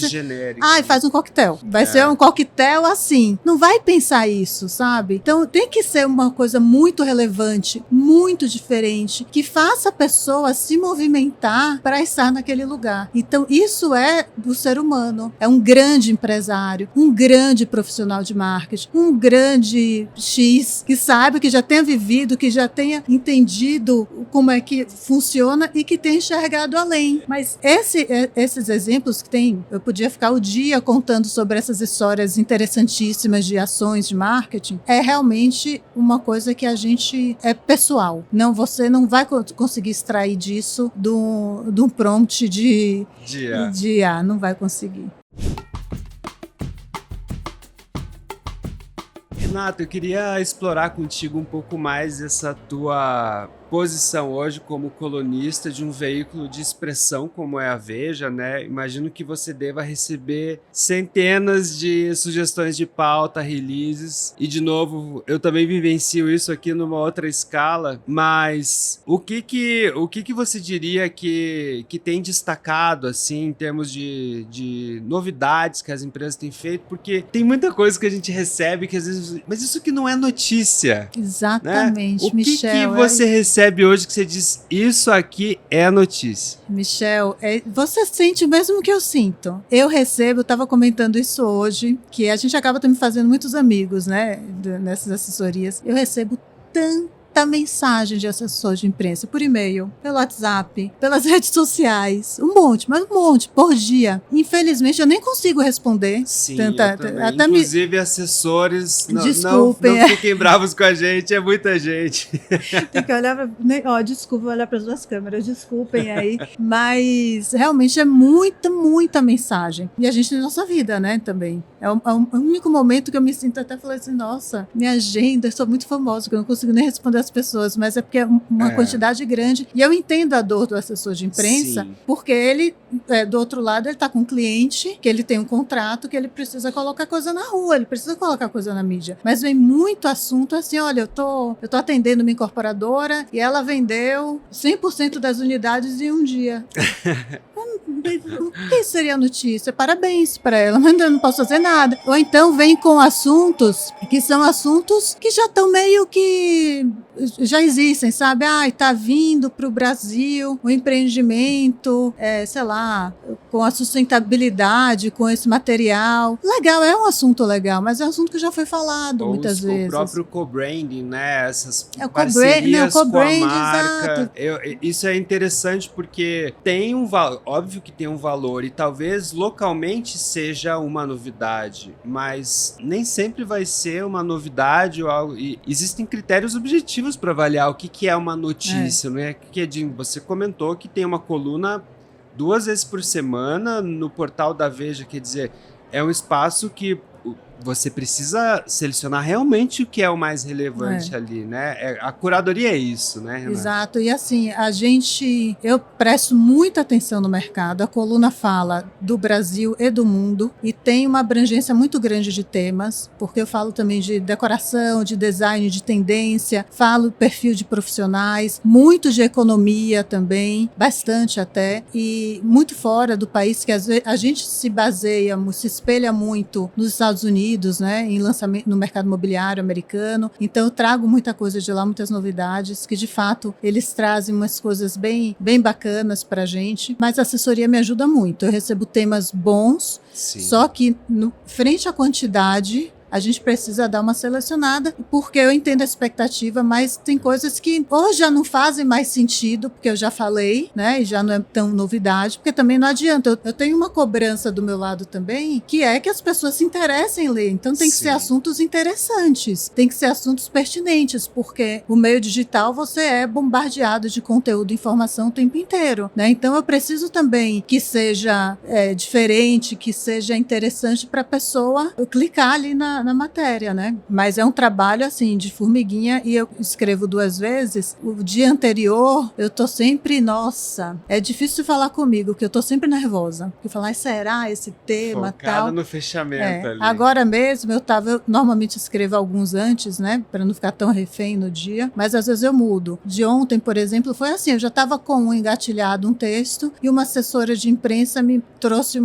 genérica. E faz um coquetel. Vai ser um coquetel assim. Não vai pensar isso, sabe? Então tem que ser uma coisa muito relevante, muito diferente, que faça a pessoa se movimentar para estar naquele lugar. Então isso é do ser humano. É um grande empresário, um grande profissional de marketing, um grande X que sabe, que já tenha vivido, que já tenha entendido como é que funciona e que tenha enxergado além. Mas esses exemplos que tem, eu podia ficar o dia contando sobre essas histórias interessantíssimas de ações de marketing, é realmente uma coisa que a gente é pessoal. Não, você não vai conseguir extrair disso de um prompt de IA, não vai conseguir. Renato, eu queria explorar contigo um pouco mais essa tua posição hoje como colunista de um veículo de expressão como é a Veja, né? Imagino que você deva receber centenas de sugestões de pauta, releases, e de novo, eu também vivencio isso aqui numa outra escala, mas o que você diria que tem destacado, assim, em termos de novidades que as empresas têm feito? Porque tem muita coisa que a gente recebe que às vezes... Mas isso que não é notícia. Exatamente, né? O Michel. que você recebe hoje que você diz, isso aqui é notícia? Michel, você sente o mesmo que eu sinto. Eu estava comentando isso hoje, que a gente acaba também fazendo muitos amigos, né, nessas assessorias. Eu recebo tanta mensagem de assessor de imprensa por e-mail, pelo WhatsApp, pelas redes sociais, mas um monte por dia. Infelizmente eu nem consigo responder. Sim, inclusive assessores, não fiquem bravos com a gente, é muita gente. Tem que olhar desculpa, olhar para as duas câmeras, desculpem aí, mas realmente é muita mensagem. E a gente tem nossa vida, né, também. É o único momento que eu me sinto até falando assim, nossa, minha agenda, eu sou muito famosa, que eu não consigo nem responder as pessoas, mas é porque é uma quantidade grande. E eu entendo a dor do assessor de imprensa, porque ele, do outro lado, ele está com um cliente, que ele tem um contrato, que ele precisa colocar coisa na rua, ele precisa colocar coisa na mídia. Mas vem muito assunto assim, olha, eu tô atendendo uma incorporadora e ela vendeu 100% das unidades em um dia. O que seria a notícia? Parabéns para ela, mas eu não posso fazer nada. Ou então vem com assuntos que são assuntos que já estão meio que... já existem, sabe? Tá vindo para o Brasil o empreendimento, sei lá, com a sustentabilidade, com esse material. Legal, é um assunto legal, mas é um assunto que já foi falado muitas vezes. O próprio co-branding, né? Essas parcerias com a marca. Isso é interessante porque tem um valor, óbvio que tem um valor e talvez localmente seja uma novidade, mas nem sempre vai ser uma novidade ou algo. E existem critérios objetivos para avaliar o que é uma notícia, não é? Você comentou que tem uma coluna 2 vezes por semana no portal da Veja, quer dizer, é um espaço que você precisa selecionar realmente o que é o mais relevante ali, né? A curadoria é isso, né, Renata? Exato, e assim, eu presto muita atenção no mercado, a coluna fala do Brasil e do mundo, e tem uma abrangência muito grande de temas, porque eu falo também de decoração, de design, de tendência, falo do perfil de profissionais, muito de economia também, bastante até, e muito fora do país, que às vezes a gente se espelha muito nos Estados Unidos, né, em lançamento no mercado imobiliário americano. Então eu trago muita coisa de lá, muitas novidades, que de fato eles trazem umas coisas bem bacanas pra gente, mas a assessoria me ajuda muito. Eu recebo temas bons, só que frente à quantidade, a gente precisa dar uma selecionada, porque eu entendo a expectativa, mas tem coisas que ou já não fazem mais sentido, porque eu já falei, né, e já não é tão novidade, porque também não adianta. Eu tenho uma cobrança do meu lado também, que é que as pessoas se interessem em ler, então tem que ser assuntos interessantes, tem que ser assuntos pertinentes, porque o meio digital você é bombardeado de conteúdo e informação o tempo inteiro, né, então eu preciso também que seja diferente, que seja interessante para a pessoa clicar ali na matéria, né, mas é um trabalho assim de formiguinha, e eu escrevo 2 vezes. O dia anterior eu tô sempre, nossa, é difícil falar comigo, que eu tô sempre nervosa, porque falar, será esse tema, focada tal, no fechamento ali. Agora mesmo eu normalmente escrevo alguns antes, né, para não ficar tão refém no dia, mas às vezes eu mudo. De ontem, por exemplo, foi assim, eu já estava com engatilhado um texto, e uma assessora de imprensa me trouxe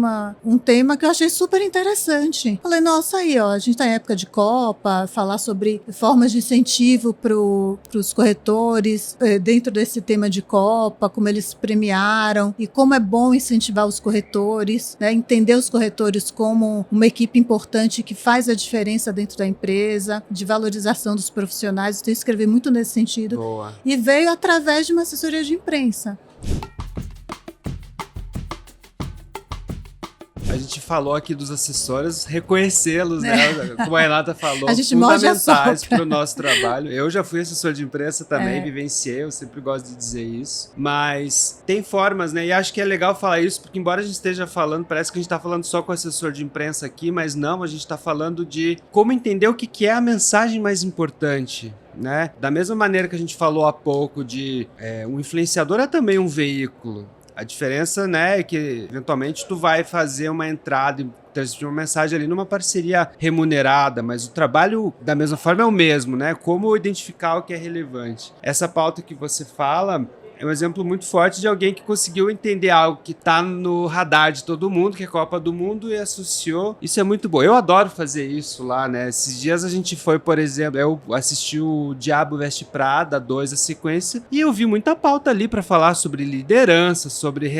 um tema que eu achei super interessante. Falei, nossa, aí ó, a gente tá em época de Copa, falar sobre formas de incentivo para os corretores dentro desse tema de Copa, como eles premiaram e como é bom incentivar os corretores, né, entender os corretores como uma equipe importante que faz a diferença dentro da empresa, de valorização dos profissionais. Então eu escrevi muito nesse sentido. Boa. E veio através de uma assessoria de imprensa. A gente falou aqui dos assessores, reconhecê-los, né? Como a Renata falou, A gente morde a fundamentais sopa. para o nosso trabalho. Eu já fui assessor de imprensa também, vivenciei, eu sempre gosto de dizer isso. Mas tem formas, né? E acho que é legal falar isso, porque embora a gente esteja falando, parece que a gente está falando só com o assessor de imprensa aqui, mas não, a gente está falando de como entender o que é a mensagem mais importante. Né? Da mesma maneira que a gente falou há pouco de um influenciador é também um veículo. A diferença, né, é que eventualmente tu vai fazer uma entrada e transmitir uma mensagem ali numa parceria remunerada, mas o trabalho da mesma forma é o mesmo, né? Como identificar o que é relevante. Essa pauta que você fala é um exemplo muito forte de alguém que conseguiu entender algo que tá no radar de todo mundo, que é a Copa do Mundo, e associou. Isso é muito bom. Eu adoro fazer isso lá, né? Esses dias a gente foi, por exemplo, eu assisti o Diabo Veste Prada, 2 a sequência, e eu vi muita pauta ali para falar sobre liderança, sobre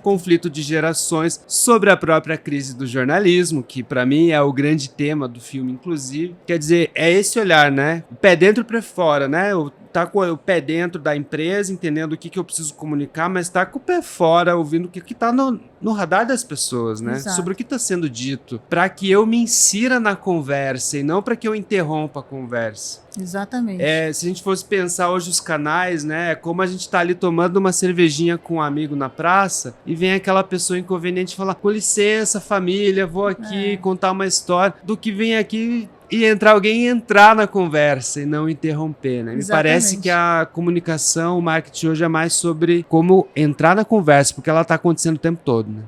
conflito de gerações, sobre a própria crise do jornalismo, que para mim é o grande tema do filme, inclusive. Quer dizer, é esse olhar, né? O pé dentro e pé fora, né? Tá com o pé dentro da empresa, entendendo o que eu preciso comunicar, mas tá com o pé fora, ouvindo o que tá no radar das pessoas, né? Exato. Sobre o que tá sendo dito, para que eu me insira na conversa e não para que eu interrompa a conversa. Exatamente. Se a gente fosse pensar hoje os canais, né? Como a gente tá ali tomando uma cervejinha com um amigo na praça e vem aquela pessoa inconveniente falar, com licença, família, vou aqui contar uma história, do que vem aqui e entrar na conversa e não interromper, né? Me parece que a comunicação, o marketing hoje é mais sobre como entrar na conversa, porque ela tá acontecendo o tempo todo, né?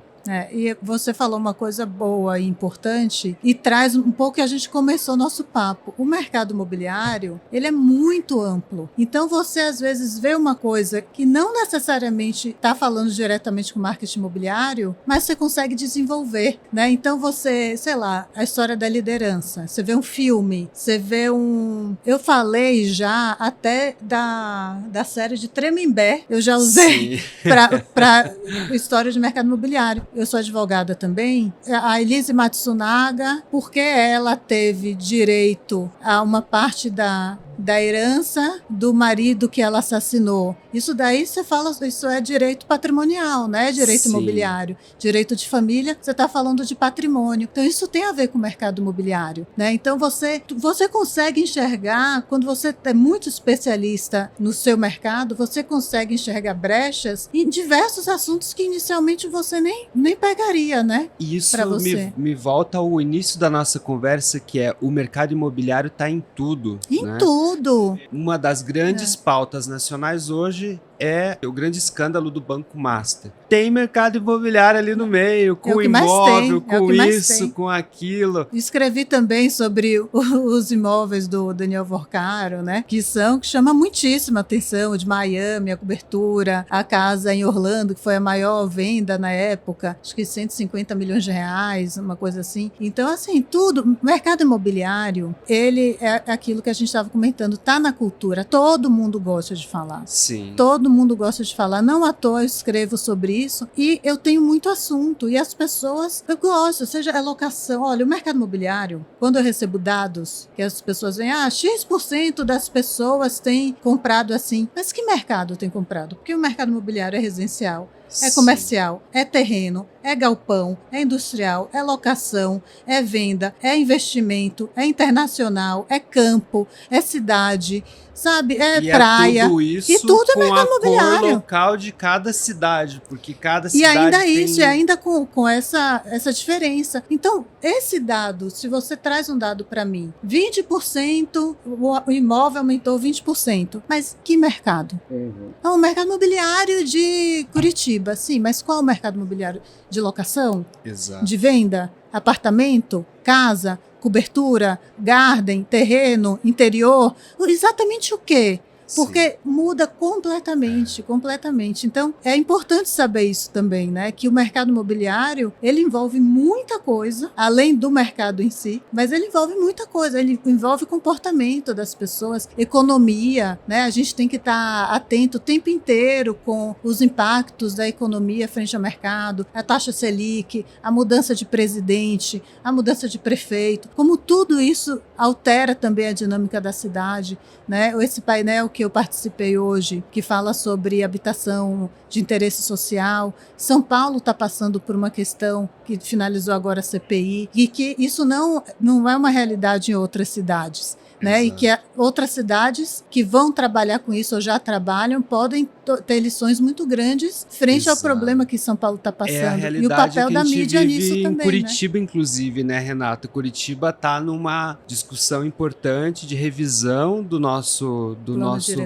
E você falou uma coisa boa e importante e traz um pouco que a gente começou nosso papo. O mercado imobiliário, ele é muito amplo. Então você às vezes vê uma coisa que não necessariamente está falando diretamente com o marketing imobiliário, mas você consegue desenvolver, né? Então você, sei lá, a história da liderança. Você vê um filme, você vê Eu falei já até da série de Tremembé, eu já usei para história de mercado imobiliário. Eu sou advogada também. A Elise Matsunaga, porque ela teve direito a uma parte da herança do marido que ela assassinou. Isso daí você fala, isso é direito patrimonial, né? Direito imobiliário. Direito de família, você está falando de patrimônio. Então isso tem a ver com o mercado imobiliário, né? Então você consegue enxergar, quando você é muito especialista no seu mercado, você consegue enxergar brechas em diversos assuntos que inicialmente você nem pegaria, né? E isso me volta ao início da nossa conversa, que é o mercado imobiliário está em tudo. Em tudo. Uma das grandes pautas nacionais hoje é o grande escândalo do Banco Master. Tem mercado imobiliário ali no meio, com imóvel, com isso, com aquilo. Escrevi também sobre os imóveis do Daniel Vorcaro, né? Que chama muitíssima atenção, o de Miami, a cobertura, a casa em Orlando, que foi a maior venda na época, acho que 150 milhões de reais, uma coisa assim. Então, assim, tudo, mercado imobiliário, ele é aquilo que a gente estava comentando, tá na cultura, todo mundo gosta de falar. Sim. Todo todo mundo gosta de falar, não à toa eu escrevo sobre isso, e eu tenho muito assunto, e as pessoas, eu gosto, seja a locação, olha, o mercado imobiliário, quando eu recebo dados, que as pessoas veem, X% das pessoas têm comprado assim, mas que mercado tem comprado? Porque o mercado imobiliário é residencial, é comercial, é terreno, é galpão, é industrial, é locação, é venda, é investimento, é internacional, é campo, é cidade, sabe? É praia. É tudo isso e tudo é com mercado a cor imobiliário. local de cada cidade, porque cada E cidade ainda tem... isso, e ainda com essa diferença. Então, esse dado, se você traz um dado para mim, 20%, o imóvel aumentou 20%. Mas que mercado? É o mercado imobiliário de Curitiba, sim, mas qual é o mercado imobiliário? De locação? Exato. De venda? Apartamento? Casa? Cobertura? Garden? Terreno? Interior? Exatamente o quê? Porque muda completamente. Então, é importante saber isso também, né? Que o mercado imobiliário, ele envolve muita coisa, além do mercado em si, mas ele envolve muita coisa. Ele envolve comportamento das pessoas, economia, né? A gente tem que estar atento o tempo inteiro com os impactos da economia frente ao mercado, a taxa Selic, a mudança de presidente, a mudança de prefeito, como tudo isso altera também a dinâmica da cidade, né? Esse painel que eu participei hoje, que fala sobre habitação de interesse social. São Paulo está passando por uma questão que finalizou agora a CPI, e que isso não é uma realidade em outras cidades. Né? E que outras cidades que vão trabalhar com isso ou já trabalham podem ter lições muito grandes frente ao problema que São Paulo está passando. É a realidade e o papel que da a gente mídia vive nisso em também. Curitiba, né? Inclusive, né, Renata? Curitiba está numa discussão importante de revisão do nosso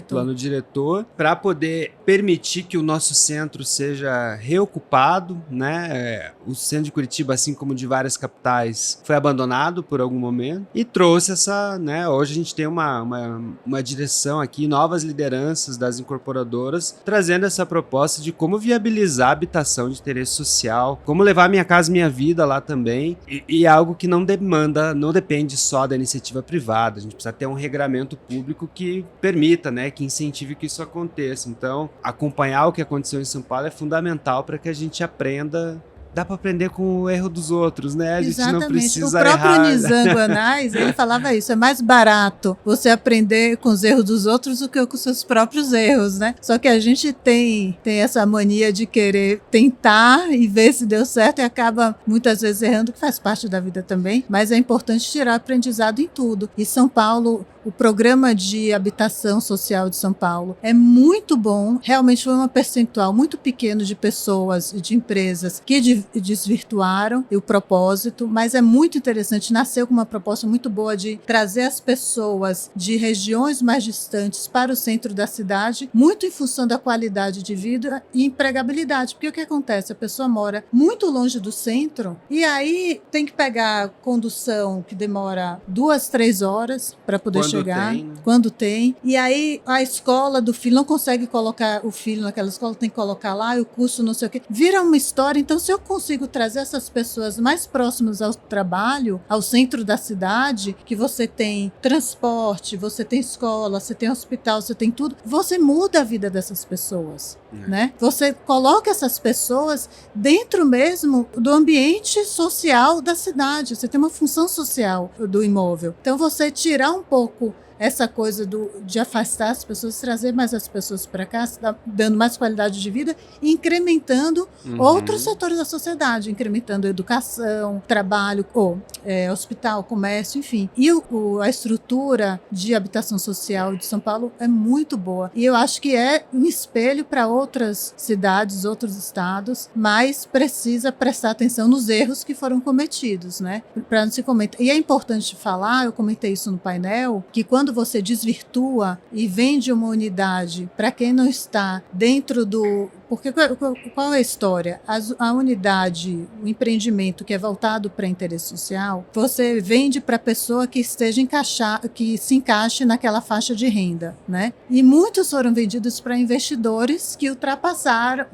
plano diretor para poder permitir que o nosso centro seja reocupado, né? O centro de Curitiba, assim como de várias capitais, foi abandonado por algum momento e trouxe essa, né? Hoje a gente tem uma direção aqui, novas lideranças das incorporadoras, trazendo essa proposta de como viabilizar a habitação de interesse social, como levar Minha Casa Minha Vida lá também, e algo que não depende só da iniciativa privada. A gente precisa ter um regramento público que permita, né, que incentive que isso aconteça. Então, acompanhar o que aconteceu em São Paulo é fundamental para que a gente aprenda. Dá para aprender com o erro dos outros, né? A gente não precisa errar. O próprio Nizam Guanais, ele falava isso, é mais barato você aprender com os erros dos outros do que com os seus próprios erros, né? Só que a gente tem essa mania de querer tentar e ver se deu certo e acaba muitas vezes errando, que faz parte da vida também, mas é importante tirar aprendizado em tudo. E São Paulo, o programa de habitação social de São Paulo é muito bom, realmente foi um percentual muito pequeno de pessoas e de empresas que desvirtuaram o propósito, mas é muito interessante, nasceu com uma proposta muito boa de trazer as pessoas de regiões mais distantes para o centro da cidade, muito em função da qualidade de vida e empregabilidade, porque o que acontece? A pessoa mora muito longe do centro e aí tem que pegar condução que demora 2-3 horas para poder chegar, quando tem, e aí a escola do filho não consegue colocar o filho naquela escola, tem que colocar lá, e o curso não sei o quê, vira uma história. Então, se eu consigo trazer essas pessoas mais próximas ao trabalho, ao centro da cidade, que você tem transporte, você tem escola, você tem hospital, você tem tudo, você muda a vida dessas pessoas, né? Você coloca essas pessoas dentro mesmo do ambiente social da cidade, você tem uma função social do imóvel. Então, você tirar um pouco essa coisa de afastar as pessoas, trazer mais as pessoas para cá, dando mais qualidade de vida e incrementando outros setores da sociedade, incrementando a educação, trabalho, hospital, comércio, enfim. E a estrutura de habitação social de São Paulo é muito boa. E eu acho que é um espelho para outras cidades, outros estados, mas precisa prestar atenção nos erros que foram cometidos, né? Para não se cometer. E é importante falar, eu comentei isso no painel, que quando você desvirtua e vende uma unidade para quem não está dentro do Porque qual é a história? A unidade, o empreendimento que é voltado para interesse social, você vende para a pessoa que que se encaixe naquela faixa de renda, né? E muitos foram vendidos para investidores que ultrapassavam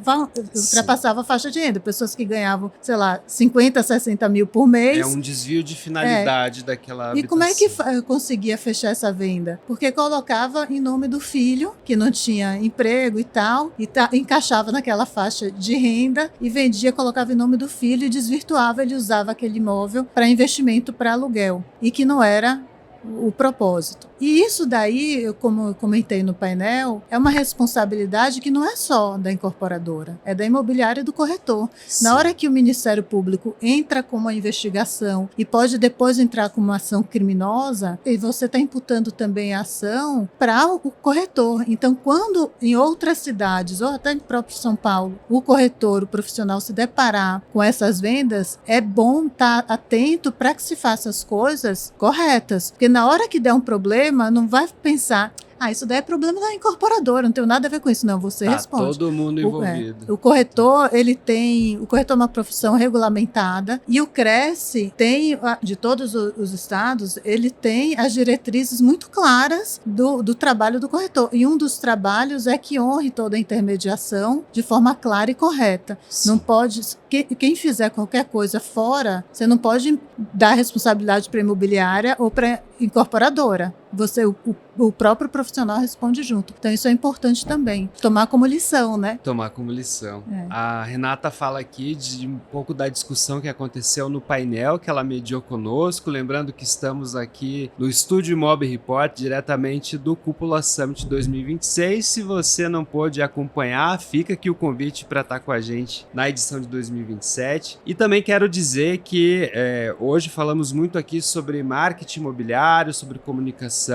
a faixa de renda, pessoas que ganhavam, sei lá, 50, 60 mil por mês. É um desvio de finalidade daquela habitação. E como é que conseguia fechar essa venda? Porque colocava em nome do filho, que não tinha emprego e tal, e encaixava naquela faixa de renda e vendia, colocava em nome do filho e desvirtuava, ele usava aquele imóvel para investimento para aluguel, e que não era o propósito. E isso daí, como eu comentei no painel, é uma responsabilidade que não é só da incorporadora, é da imobiliária e do corretor. Sim. Na hora que o Ministério Público entra com uma investigação e pode depois entrar com uma ação criminosa, e você está imputando também a ação para o corretor. Então, quando em outras cidades, ou até em próprio São Paulo, o corretor, o profissional se deparar com essas vendas, é bom estar atento para que se faça as coisas corretas. Porque na hora que der um problema, não vai pensar, isso daí é problema da incorporadora, não tem nada a ver com isso, não, você responde. Todo mundo envolvido. O corretor, o corretor é uma profissão regulamentada, e o Cresce tem, de todos os estados, ele tem as diretrizes muito claras do trabalho do corretor, e um dos trabalhos é que honre toda a intermediação de forma clara e correta. Sim. Não pode, quem fizer qualquer coisa fora, você não pode dar responsabilidade para a imobiliária ou para a incorporadora. O próprio profissional responde junto. Então isso é importante também. Tomar como lição, né? Tomar como lição. É. A Renata fala aqui de um pouco da discussão que aconteceu no painel que ela mediou conosco. Lembrando que estamos aqui no Estúdio Imob Report, diretamente do Cúpula Summit 2026. Se você não pôde acompanhar, fica aqui o convite para estar com a gente na edição de 2027. E também quero dizer que hoje falamos muito aqui sobre marketing imobiliário, sobre comunicação.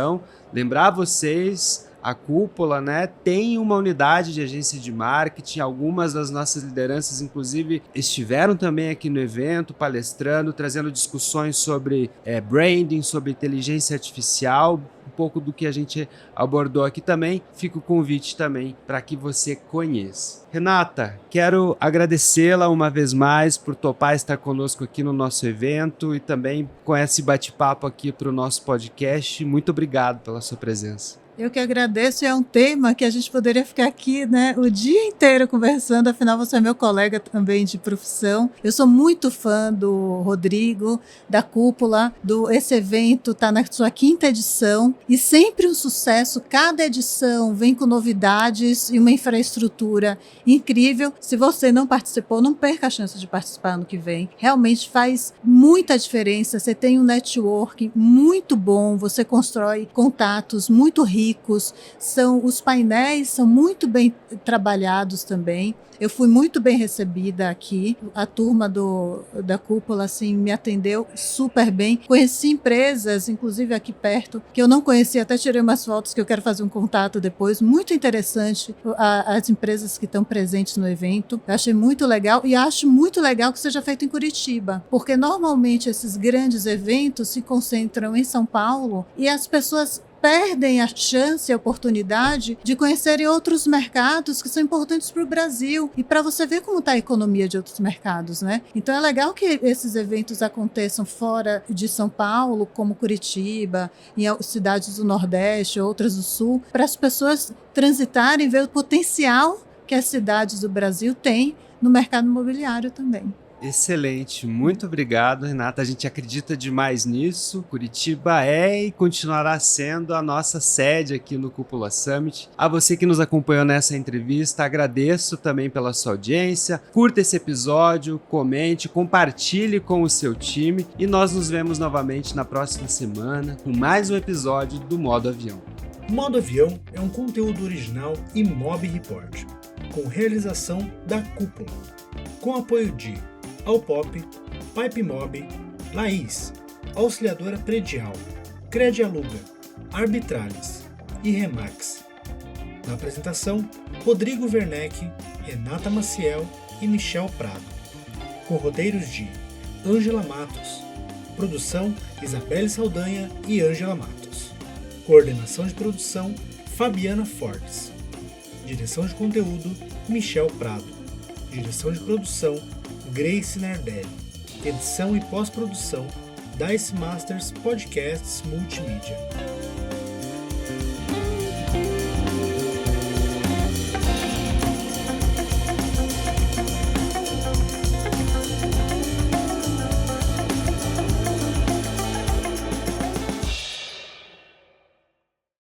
Lembrar vocês, a Cúpula, né, tem uma unidade de agência de marketing. Algumas das nossas lideranças, inclusive, estiveram também aqui no evento, palestrando, trazendo discussões sobre branding, sobre inteligência artificial, um pouco do que a gente abordou aqui também. Fica o convite também para que você conheça. Renata, quero agradecê-la uma vez mais por topar estar conosco aqui no nosso evento e também com esse bate-papo aqui para o nosso podcast. Muito obrigado pela sua presença. Eu que agradeço, é um tema que a gente poderia ficar aqui, né, o dia inteiro conversando, afinal você é meu colega também de profissão. Eu sou muito fã do Rodrigo, da Cúpula, esse evento está na sua 5ª edição e sempre um sucesso, cada edição vem com novidades e uma infraestrutura incrível. Se você não participou, não perca a chance de participar ano que vem, realmente faz muita diferença, você tem um networking muito bom, você constrói contatos muito ricos, os painéis são muito bem trabalhados também. Eu fui muito bem recebida aqui, a turma da Cúpula assim, me atendeu super bem. Conheci empresas, inclusive aqui perto, que eu não conhecia, até tirei umas fotos que eu quero fazer um contato depois. Muito interessante as empresas que estão presentes no evento. Eu achei muito legal e acho muito legal que seja feito em Curitiba, porque normalmente esses grandes eventos se concentram em São Paulo e as pessoas perdem a chance, a oportunidade de conhecerem outros mercados que são importantes para o Brasil e para você ver como está a economia de outros mercados, né? Então é legal que esses eventos aconteçam fora de São Paulo, como Curitiba, em cidades do Nordeste, outras do Sul, para as pessoas transitarem e ver o potencial que as cidades do Brasil têm no mercado imobiliário também. Excelente, muito obrigado, Renata. A gente acredita demais nisso. Curitiba é e continuará sendo a nossa sede aqui no Cúpula Summit. A você que nos acompanhou nessa entrevista, agradeço também pela sua audiência. Curta esse episódio, comente, compartilhe com o seu time e nós nos vemos novamente na próxima semana com mais um episódio do Modo Avião. Modo Avião é um conteúdo original Imob Report, com realização da Cúpula, com apoio de Alpop, Pipe Mob, Laís, Auxiliadora Predial, Credialuga, Arbitralis e Remax. Na apresentação, Rodrigo Werneck, Renata Maciel e Michel Prado. Com roteiros de Ângela Matos. Produção, Isabelle Saldanha e Ângela Matos. Coordenação de produção, Fabiana Fortes. Direção de conteúdo, Michel Prado. Direção de produção, Grace Nardelli. Edição e pós-produção, Dice Masters Podcasts Multimídia.